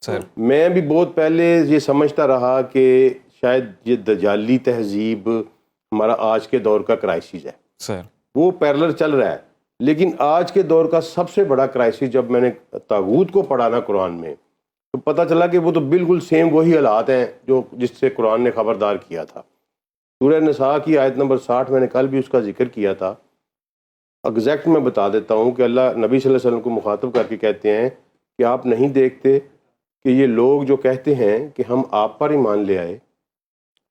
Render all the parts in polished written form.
سر میں بھی بہت پہلے یہ سمجھتا رہا کہ شاید یہ دجالی تہذیب ہمارا آج کے دور کا کرائسس ہے سر، وہ پیرلر چل رہا ہے. لیکن آج کے دور کا سب سے بڑا کرائسس جب میں نے طاغوت کو پڑھا نا قرآن میں تو پتہ چلا کہ وہ تو بالکل سیم وہی حالات ہیں جو جس سے قرآن نے خبردار کیا تھا. سورہ نساء کی آیت نمبر 60 میں نے کل بھی اس کا ذکر کیا تھا. ایگزیکٹ میں بتا دیتا ہوں کہ اللہ نبی صلی اللہ علیہ وسلم کو مخاطب کر کے کہتے ہیں کہ آپ نہیں دیکھتے کہ یہ لوگ جو کہتے ہیں کہ ہم آپ پر ایمان لے آئے،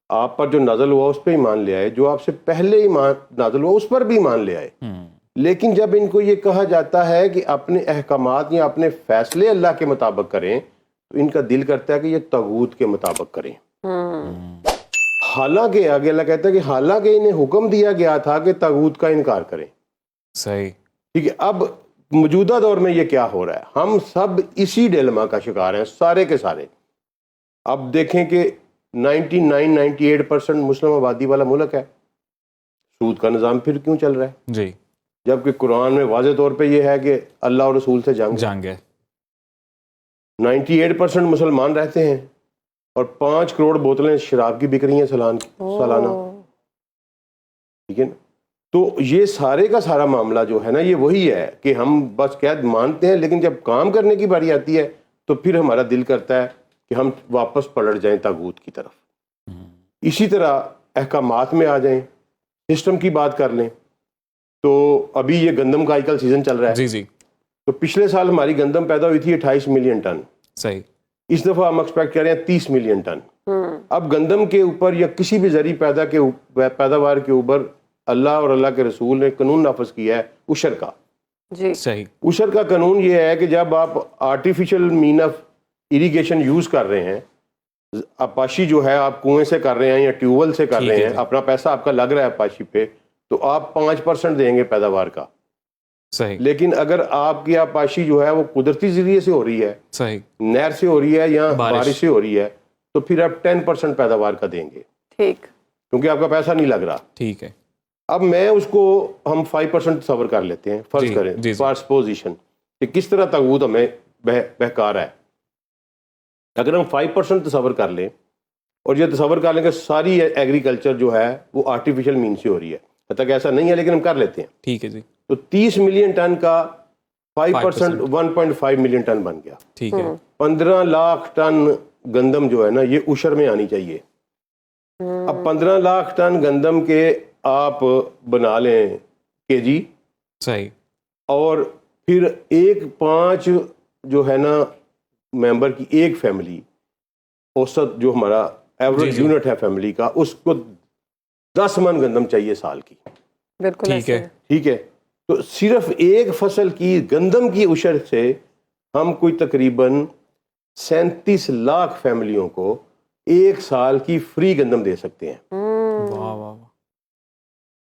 آپ پر جو نازل ہوا اس پہ ایمان لے آئے، جو آپ سے پہلے ایمان نازل ہوا اس پر بھی ایمان لے آئے، لیکن جب ان کو یہ کہا جاتا ہے کہ اپنے احکامات یا اپنے فیصلے اللہ کے مطابق کریں تو ان کا دل کرتا ہے کہ یہ طاغوت کے مطابق کریں. حالانکہ آگے اللہ کہتا ہے کہ حالانکہ انہیں حکم دیا گیا تھا کہ طاغوت کا انکار کریں. صحیح. ٹھیک ہے. اب موجودہ دور میں یہ کیا ہو رہا ہے؟ ہم سب اسی ڈیلما کا شکار ہیں، سارے کے سارے. اب دیکھیں کہ 99-98% مسلم آبادی والا ملک ہے، سود کا نظام پھر کیوں چل رہا ہے؟ جی، جبکہ قرآن میں واضح طور پہ یہ ہے کہ اللہ اور رسول سے جنگ ہے. 98% مسلمان رہتے ہیں اور 5 کروڑ بوتلیں شراب کی بک رہی ہیں سالانہ. ٹھیک ہے نا؟ تو یہ سارے کا سارا معاملہ جو ہے نا یہ وہی ہے کہ ہم بس قید مانتے ہیں، لیکن جب کام کرنے کی باری آتی ہے تو پھر ہمارا دل کرتا ہے کہ ہم واپس پلٹ جائیں طاغوت کی طرف. اسی طرح احکامات میں آ جائیں، سسٹم کی بات کر لیں تو ابھی یہ گندم کا آج کل سیزن چل رہا ہے. جی جی. تو پچھلے سال ہماری گندم پیدا ہوئی تھی 28 ملین ٹن. صحیح. اس دفعہ ہم ایکسپیکٹ کر رہے ہیں 30 ملین ٹن. اب گندم کے اوپر یا کسی بھی زرعی پیداوار کے اوپر اللہ اور اللہ کے رسول نے قانون نافذ کیا ہے عشر کا. جی صحیح. عشر کا قانون یہ ہے کہ جب آپ artificial mean of irrigation use کر رہے ہیں، اپاشی جو ہے آپ کنویں سے کر رہے ہیں یا ٹیوب ویل سے کر رہے ہیں، اپنا پیسہ آپ کا لگ رہا ہے اپاشی پہ، تو آپ 5% دیں گے پیداوار کا. صحیح. لیکن اگر آپ کی آپاشی جو ہے وہ قدرتی ذریعے سے ہو رہی ہے، صحیح، نہر سے ہو رہی ہے یا بارش سے ہو رہی ہے، تو پھر آپ 10% پیداوار کا دیں گے. ٹھیک. کیونکہ آپ کا پیسہ نہیں لگ رہا. ٹھیک ہے. اب میں اس کو ہم 5% تصور کر لیتے ہیں، فرض کریں فار سپوزیشن کہ کس طرح طاغوت ہمیں بہکا رہا ہے. اگر ہم 5% تصور کر لیں اور یہ تصور کر لیں کہ ساری ایگریکلچر جو ہے وہ آرٹیفیشل مین سے ہو رہی ہے، حتیٰ کہ ایسا نہیں ہے لیکن ہم کر لیتے ہیں. ٹھیک ہے جی. تو 30 ملین ٹن کا 5% 1.5 ملین ٹن بن گیا. ٹھیک ہے. 15 لاکھ ٹن گندم جو ہے نا یہ عشر میں آنی چاہیے. اب 15 لاکھ ٹن گندم کے آپ بنا لیں کے جی. صحیح. اور پھر 1.5 جو ہے نا ممبر کی ایک فیملی، اوسط جو ہمارا ایوریج یونٹ ہے فیملی کا، اس کو 10 من گندم چاہیے سال کی. بالکل. ٹھیک ہے. ٹھیک ہے. تو صرف ایک فصل کی گندم کی عشر سے ہم کوئی تقریباً 37 لاکھ فیملیوں کو ایک سال کی فری گندم دے سکتے ہیں. واہ واہ.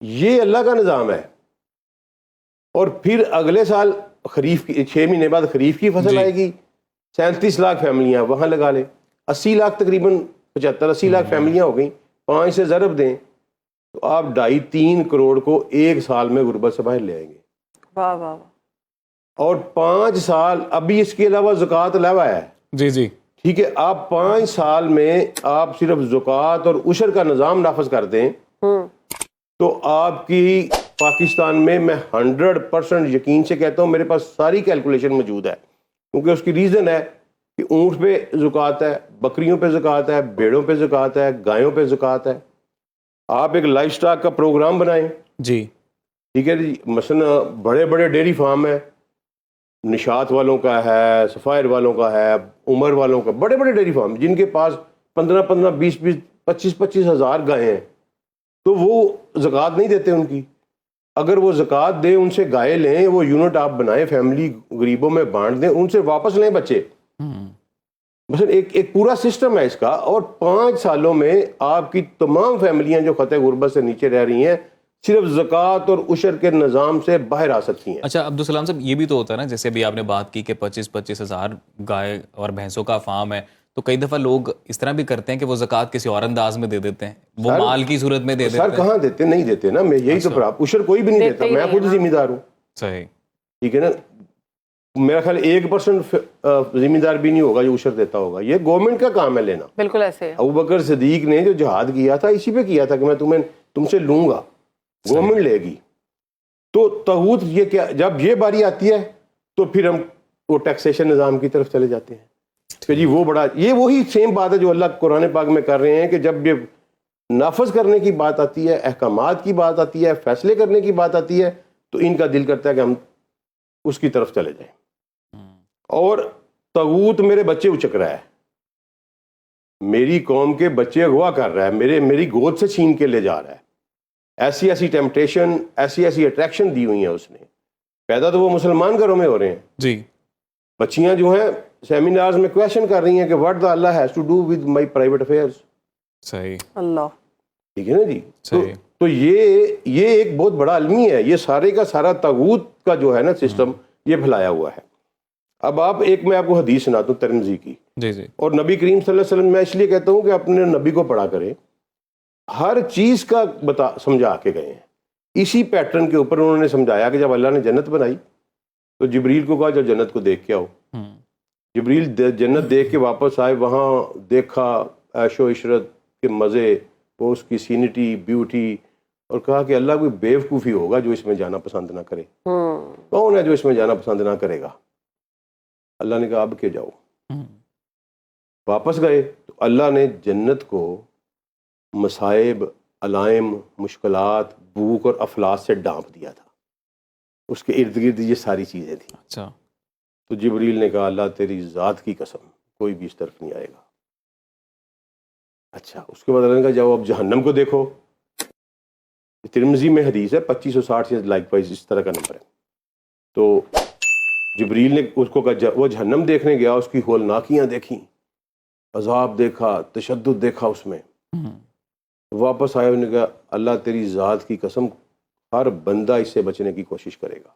یہ اللہ کا نظام ہے. اور پھر اگلے سال خریف کی 6 مہینے بعد خریف کی فصل آئے گی، 37 لاکھ فیملیاں وہاں لگا لیں، 80 لاکھ تقریباً 75-80 لاکھ فیملیاں ہو گئیں. 5 سے ضرب دیں تو آپ 2.5-3 کروڑ کو ایک سال میں غربت سے باہر لے آئیں گے. واہ واہ. اور 5 سال ابھی اس کے علاوہ زکوٰۃ علاوہ ہے. جی جی. ٹھیک ہے. آپ 5 سال میں آپ صرف زکوٰۃ اور عشر کا نظام نافذ کر دیں تو آپ کی پاکستان میں 100% یقین سے کہتا ہوں، میرے پاس ساری کیلکولیشن موجود ہے، کیونکہ اس کی ریزن ہے کہ اونٹ پہ زکوٰۃ ہے، بکریوں پہ زکوٰۃ ہے، بھیڑوں پہ زکوٰۃ ہے، گایوں پہ زکوٰۃ ہے. آپ ایک لائف سٹاک کا پروگرام بنائیں. جی. ٹھیک ہے جی. مثلا بڑے بڑے ڈیری فارم ہیں، نشاط والوں کا ہے، سفائر والوں کا ہے، عمر والوں کا، بڑے بڑے ڈیری فارم جن کے پاس 15 20 25 ہزار گائے ہیں، تو وہ زکوٰۃ نہیں دیتے ان کی. اگر وہ زکوٰۃ دیں، ان سے گائے لیں، وہ یونٹ آپ بنائیں، فیملی غریبوں میں بانٹ دیں، ان سے واپس لیں بچے. مثلا ایک پورا سسٹم ہے اس کا. اور 5 سالوں میں آپ کی تمام فیملیاں جو خطۂ غربت سے نیچے رہ رہی ہیں صرف زکوٰۃ اور عشر کے نظام سے باہر آ سکتی ہیں. اچھا عبدالسلام صاحب، یہ بھی تو ہوتا ہے نا، جیسے ابھی آپ نے بات کی کہ 25 ہزار گائے اور بھینسوں کا فارم ہے، تو کئی دفعہ لوگ اس طرح بھی کرتے ہیں کہ وہ زکوٰۃ کسی اور انداز میں دے دیتے ہیں، وہ مال کی صورت میں دے دیتے ہیں. سر کہاں دیتے؟ نہیں دیتے نا. میں یہی تو عشر کوئی بھی نہیں دیتا، میں خود ذمہ دار ہوں. صحیح. ٹھیک ہے نا. میرا خیال 1% ذمہ دار بھی نہیں ہوگا جو عشر دیتا ہوگا. یہ گورنمنٹ کا کام ہے لینا. بالکل ایسے ہے. ابو بکر صدیق نے جو جہاد کیا تھا اسی پہ کیا تھا کہ میں تم سے لوں گا, گورنمنٹ لے گی. تو طاغوت یہ کیا, جب یہ باری آتی ہے تو پھر ہم وہ ٹیکسیشن نظام کی طرف چلے جاتے ہیں کہ جی وہ بڑا, یہ وہی سیم بات ہے جو اللہ قرآن پاک میں کر رہے ہیں کہ جب یہ نافذ کرنے کی بات آتی ہے, احکامات کی بات آتی ہے, فیصلے کرنے کی بات آتی ہے, تو ان کا دل کرتا ہے کہ ہم اس کی طرف چلے جائیں. اور طاغوت میرے بچے اچک رہا ہے, میری قوم کے بچے اغوا کر رہا ہے, میری گود سے چھین کے لے جا رہا ہے. ایسی ایسی ٹیمپٹیشن, ایسی ایسی اٹریکشن دی ہوئی ہیں اس نے. پیدا تو وہ مسلمان گھروں میں ہو رہے ہیں جی. بچیاں جو ہیں سیمینارز میں کویشچن کر رہی ہیں کہ what the Allah has to do with my private affairs. صحیح. اللہ. ٹھیک ہے نا جی. صحیح. تو یہ ایک بہت بڑا المی ہے. یہ سارے کا سارا طاغوت کا جو ہے نا سسٹم یہ پھیلایا ہوا ہے. اب میں آپ کو حدیث سناتا ہوں ترمذی کی. جی جی. اور نبی کریم صلی اللہ علیہ وسلم, میں اس لیے کہتا ہوں کہ اپنے نبی کو پڑھا کریں, ہر چیز کا سمجھا کے گئے ہیں. اسی پیٹرن کے اوپر انہوں نے سمجھایا کہ جب اللہ نے جنت بنائی تو جبریل کو کہا جو جنت کو دیکھ کے آؤ. جبریل جنت دیکھ کے واپس آئے, وہاں دیکھا عیش و عشرت کے مزے, وہ اس کی سینٹی بیوٹی, اور کہا کہ اللہ کوئی بیوقوفی ہوگا جو اس میں جانا پسند نہ کرے. کون ہے جو اس میں جانا پسند نہ کرے گا؟ اللہ نے کہا اب کے جاؤ. واپس گئے تو اللہ نے جنت کو مصائب, علائم, مشکلات, بھوک اور افلاس سے ڈانپ دیا تھا. اس کے ارد گرد یہ ساری چیزیں تھیں. اچھا. تو جبریل نے کہا اللہ تیری ذات کی قسم کوئی بھی اس طرف نہیں آئے گا. اچھا, اس کے بعد اللہ نے کہا جاؤ اب جہنم کو دیکھو. ترمذی میں حدیث ہے 2560 سے لائک وائز اس طرح کا نمبر ہے. تو جبریل نے اس کو کہا وہ جہنم دیکھنے گیا, اس کی ہولناکیاں دیکھیں, عذاب دیکھا, تشدد دیکھا اس میں. واپس آئے, انہوں نے کہا اللہ تیری ذات کی قسم ہر بندہ اس سے بچنے کی کوشش کرے گا.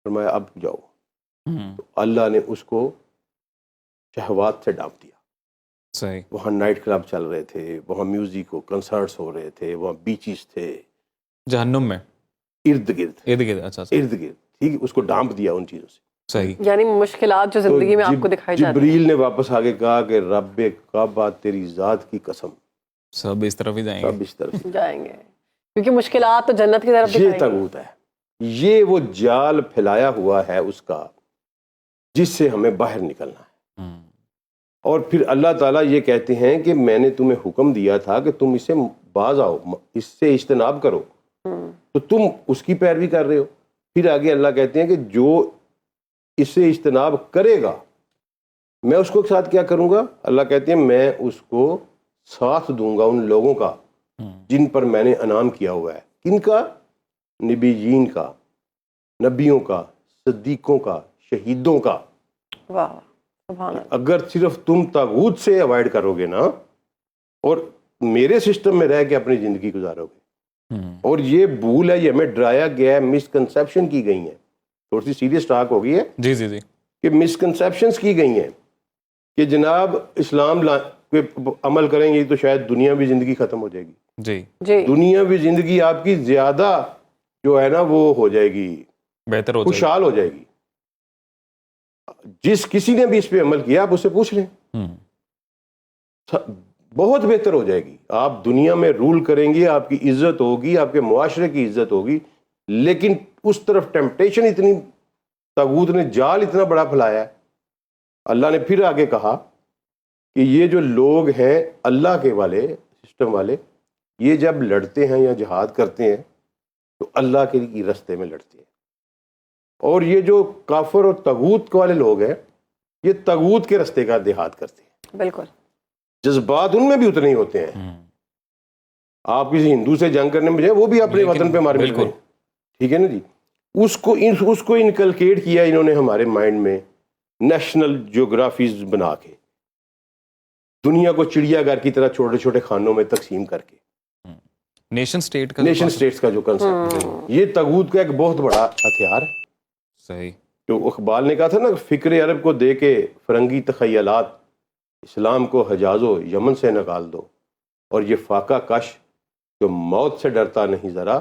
فرمایا اب جاؤ. تو اللہ نے اس کو شہوات سے ڈانپ دیا. صحیح. وہاں نائٹ کلب چل رہے تھے, وہاں میوزک ہو, کنسرٹس ہو رہے تھے, وہاں بیچز تھے جہنم میں ارد گرد. اچھا. ارد گرد ٹھیک ہے, اس کو ڈانپ دیا ان چیزوں سے. صحیح. یعنی مشکلات جو زندگی میں آپ کو دکھائی جاتی ہیں. جبریل نے واپس آگے کہا کہ رب کعبہ تیری ذات کی قسم سب اس طرف ہی جائیں گے. سب اس طرف جائیں گے, کیونکہ مشکلات تو جنت کی طرف یہ دکھائیں گی. طاغوت ہے, یہ وہ جال پھیلایا ہوا ہے اس کا جس سے ہمیں باہر نکلنا ہے. اور پھر اللہ تعالیٰ یہ کہتے ہیں کہ میں نے تمہیں حکم دیا تھا کہ تم اسے باز آؤ, اس سے اجتناب کرو, تو تم اس کی پیروی کر رہے ہو. پھر آگے اللہ کہتے ہیں کہ جو اس سے اجتناب کرے گا میں اس کو ساتھ کیا کروں گا. اللہ کہتے ہیں میں اس کو ساتھ دوں گا ان لوگوں کا جن پر میں نے انعام کیا ہوا ہے. کن کا؟ نبیین کا, نبیوں کا, صدیقوں کا, شہیدوں کا. واہ سبحان اللہ. اگر صرف تم طاغوت سے اوائڈ کرو گے نا اور میرے سسٹم میں رہ کے اپنی زندگی گزارو گے, اور یہ بھول ہے, یہ ہمیں ڈرایا گیا ہے, مسکنسیپشن کی گئی ہیں. تھوڑی سی سیریس ٹاک ہو گئی ہے جی جی جی کہ مسکنسیپشنس کی گئی ہیں کہ جناب اسلام پہ عمل کریں گے تو شاید دنیاوی زندگی ختم ہو جائے گی. جی جی دنیاوی زندگی آپ کی زیادہ جو ہے نا وہ ہو جائے گی, بہتر ہو جائے خوشحال ہو جائے گی. جس کسی نے بھی اس پہ عمل کیا آپ اس سے پوچھ لیں, بہت بہتر ہو جائے گی. آپ دنیا میں رول کریں گے, آپ کی عزت ہوگی, آپ کے معاشرے کی عزت ہوگی. لیکن اس طرف ٹیمپٹیشن اتنی, طاغوت نے جال اتنا بڑا پھیلایا ہے. اللہ نے پھر آگے کہا کہ یہ جو لوگ ہیں اللہ کے والے سسٹم والے, یہ جب لڑتے ہیں یا جہاد کرتے ہیں تو اللہ کے رستے میں لڑتے ہیں. اور یہ جو کافر اور طاغوت والے لوگ ہیں یہ طاغوت کے رستے کا دیہات کرتے ہیں. بالکل. جذبات ان میں بھی اتنے ہی ہوتے ہیں. آپ کسی ہندو سے جنگ کرنے میں جائیں وہ بھی اپنے وطن پہ مار ملتے ہیں. ٹھیک ہے نا جی. اس کو انکلکیٹ کیا انہوں نے ہمارے مائنڈ میں, نیشنل جیوگرافیز بنا کے, دنیا کو چڑیا گھر کی طرح چھوٹے چھوٹے خانوں میں تقسیم کر کے, نیشن اسٹیٹس کا جو کنسیپٹ ہے, یہ طاغوت کا ایک بہت بڑا ہتھیار ہے. صحیح. جو اقبال نے کہا تھا نا, فکر عرب کو دے کے فرنگی تخیلات, اسلام کو حجاز و یمن سے نکال دو, اور یہ فاقہ کش جو موت سے ڈرتا نہیں ذرا,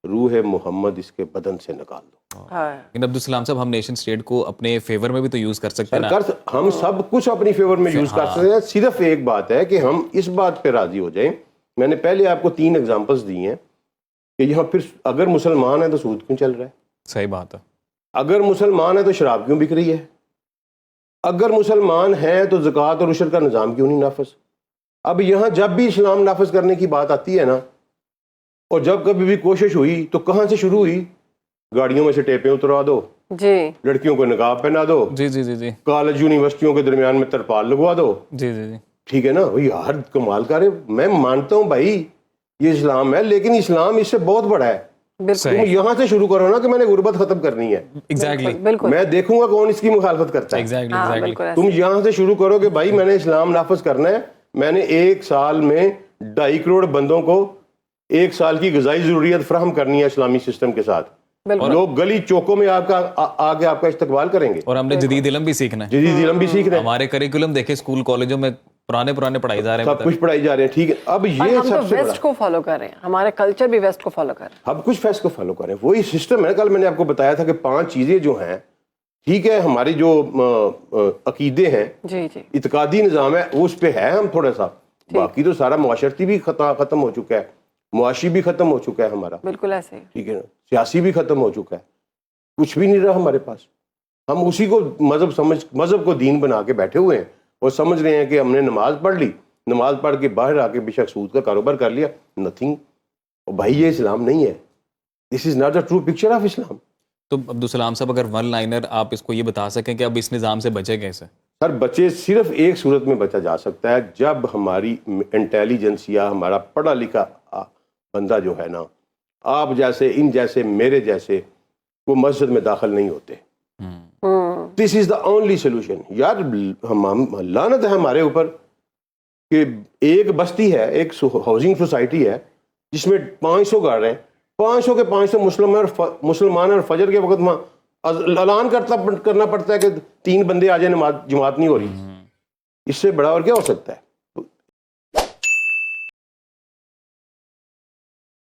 روح محمد اس کے بدن سے نکال دو. لیکن عبدالسلام صاحب ہم نیشن اسٹیٹ کو اپنے فیور میں بھی تو یوز کر سکتے ہیں نا. ہم سب کچھ اپنی فیور میں یوز کر سکتے ہیں. صرف ایک بات ہے کہ ہم اس بات پہ راضی ہو جائیں. میں نے پہلے آپ کو 3 ایگزامپلس دی ہیں کہ یہاں پھر اگر مسلمان ہیں تو سود کیوں چل رہا ہے, صحیح بات ہے. اگر مسلمان ہے تو شراب کیوں بک رہی ہے, اگر مسلمان ہیں تو زکوٰۃ اور عشر کا نظام کیوں نہیں نافذ. اب یہاں جب بھی اسلام نافذ کرنے کی بات آتی ہے نا, اور جب کبھی بھی کوشش ہوئی تو کہاں سے شروع ہوئی؟ گاڑیوں میں سے ٹیپیں اتروا دو جی, لڑکیوں کو نقاب پہنا دو, جی جی جی جی کالج یونیورسٹیوں کے درمیان میں ترپال لگوا دو. جی جی جی ٹھیک ہے نا بھائی, ہر کمال کرے. میں مانتا ہوں بھائی یہ اسلام ہے, لیکن اسلام اس سے بہت بڑا ہے. تم یہاں سے شروع کرو نا کہ میں نے غربت ختم کرنی ہے. ایگزیکٹلی, بالکل میں دیکھوں گا کون اس کی مخالفت کرتا ہے. ایگزیکٹلی. تم یہاں سے شروع کرو کہ بھائی میں نے اسلام نافذ کرنا ہے. میں نے 1 سال میں 2.5 کروڑ بندوں کو 1 سال کی غذائی ضروریات فراہم کرنی ہے اسلامی سسٹم کے ساتھ. لوگ گلی چوکوں میں آ کے آپ کا استقبال کریں گے. اور ہم نے جدید علم بھی سیکھنا ہے. جدید علم بھی سیکھ رہے ہیں. ہمارے کریکولم دیکھیں اسکول کالجوں میں پرانے پڑھائی جا رہے ہیں, سب کچھ پڑھائی جا رہے ہیں. ٹھیک ہے, اب یہ سب سے بڑا ویسٹ کو فالو کر رہے ہیں, ہمارے کلچر بھی ویسٹ کو فالو کر رہے ہیں. ہم کچھ فیس کو فالو کریں. وہی سسٹم ہے. کل میں نے آپ کو بتایا تھا کہ 5 چیزیں جو ہیں, ٹھیک ہے, ہماری جو عقیدے ہیں, جی جی, اعتقادی نظام ہے, اس پہ ہے ہم تھوڑا سا. باقی تو سارا معاشرتی بھی ختم ہو چکا ہے, معاشی بھی ختم ہو چکا ہے ہمارا. بالکل ایسے ہی. ٹھیک ہے نا, سیاسی بھی ختم ہو چکا ہے. کچھ بھی نہیں رہا ہمارے پاس. ہم اسی کو مذہب کو دین بنا کے بیٹھے ہوئے ہیں اور سمجھ رہے ہیں کہ ہم نے نماز پڑھ لی, نماز پڑھ کے باہر آ کے بے شک سود کا کاروبار کر لیا. نتھنگ. اور بھائی یہ اسلام نہیں ہے. This is not the true picture of Islam. تو عبدالسلام صاحب اگر ون لائنر آپ اس کو یہ بتا سکیں کہ اب اس نظام سے بچے کیسے؟ سر بچے صرف ایک صورت میں بچا جا سکتا ہے, جب ہماری انٹیلیجنس یا ہمارا پڑھا لکھا بندہ جو ہے نا, آپ جیسے, ان جیسے, میرے جیسے, وہ مسجد میں داخل نہیں ہوتے. دس از دا اونلی سولوشن. یار لعنت ہے ہمارے اوپر کہ ایک بستی ہے, ایک ہاؤسنگ سوسائٹی ہے جس میں 500 گھر ہیں, 500 کے 500 مسلمان, اور فجر کے وقت وہاں اعلان کرنا پڑتا ہے کہ 3 بندے آ جائیں, جماعت نہیں ہو رہی. اس سے بڑا اور کیا ہو سکتا ہے؟